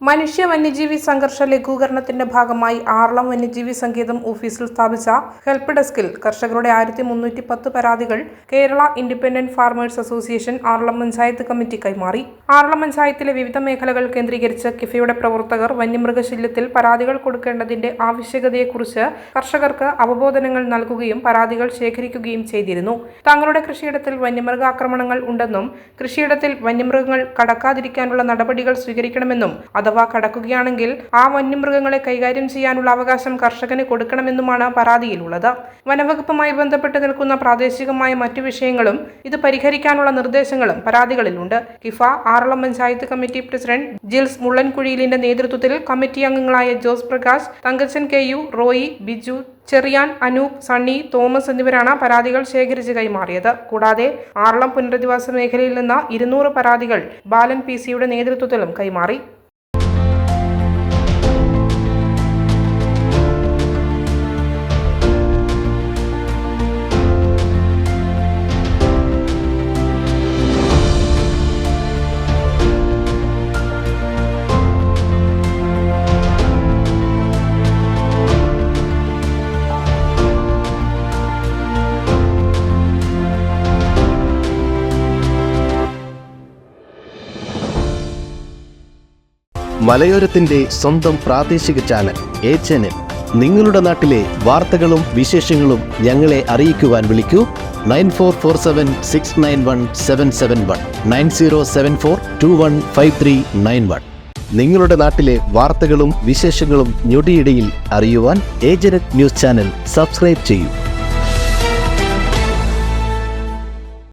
മനുഷ്യ വന്യജീവി സംഘർഷ ലഘൂകരണത്തിന്റെ ഭാഗമായി ആറളം വന്യജീവി സങ്കേതം ഓഫീസിൽ സ്ഥാപിച്ച ഹെൽപ്പ് ഡെസ്കിൽ കർഷകരുടെ 1310 പരാതികൾ Kerala independent farmers association Aralam panchayat committee കൈമാറി. ആറളം പഞ്ചായത്തിലെ വിവിധ മേഖലകൾ കേന്ദ്രീകരിച്ച് കിഫയുടെ പ്രവർത്തകർ വന്യമൃഗശല്യത്തിൽ പരാതികൾ കൊടുക്കേണ്ടതിന്റെ ആവശ്യകതയെക്കുറിച്ച് കർഷകർക്ക് അവബോധനങ്ങൾ നൽകുകയും പരാതികൾ ശേഖരിക്കുകയും ചെയ്തിരുന്നു. തങ്ങളുടെ കൃഷിയിടത്തിൽ വന്യമൃഗാക്രമണങ്ങൾ ഉണ്ടെന്നും കൃഷിയിടത്തിൽ വന്യമൃഗങ്ങൾ കടക്കാതിരിക്കാനുള്ള നടപടികൾ സ്വീകരിക്കണമെന്നും അഥവാ കടക്കുകയാണെങ്കിൽ ആ വന്യമൃഗങ്ങളെ കൈകാര്യം ചെയ്യാനുള്ള അവകാശം കർഷകന് കൊടുക്കണമെന്നുമാണ് പരാതിയിലുള്ളത്. വനവകുപ്പുമായി ബന്ധപ്പെട്ട് നിൽക്കുന്ന പ്രാദേശികമായ മറ്റു വിഷയങ്ങളും ഇത് പരിഹരിക്കാനുള്ള നിർദ്ദേശങ്ങളും പരാതികളിലുണ്ട്. കിഫ ആറളം പഞ്ചായത്ത് കമ്മിറ്റി പ്രസിഡന്റ് ജിൽസ് മുള്ളൻകുഴിയിലിന്റെ നേതൃത്വത്തിൽ കമ്മിറ്റി അംഗങ്ങളായ ജോസ് പ്രകാശ്, തങ്കച്ചൻ KU, റോയി, ബിജു, ചെറിയാൻ, അനൂപ്, സണ്ണി, തോമസ് എന്നിവരാണ് പരാതികൾ ശേഖരിച്ച് കൈമാറിയത്. കൂടാതെ ആറളം പുനരധിവാസ മേഖലയിൽ നിന്ന് 200 പരാതികൾ ബാലൻ PC-യുടെ നേതൃത്വത്തിലും കൈമാറി. മലയോരത്തിന്റെ സ്വന്തം പ്രാദേശിക ചാനൽ A-Channel. നിങ്ങളുടെ നാട്ടിലെ വാർത്തകളും വിശേഷങ്ങളും ഞങ്ങളെ അറിയിക്കുവാൻ വിളിക്കൂ 9447691771 9074215391. നിങ്ങളുടെ നാട്ടിലെ വാർത്തകളും വിശേഷങ്ങളും ഞൊടിയിടയിൽ അറിയുവാൻ A-Channel ന്യൂസ് ചാനൽ സബ്സ്ക്രൈബ് ചെയ്യൂ.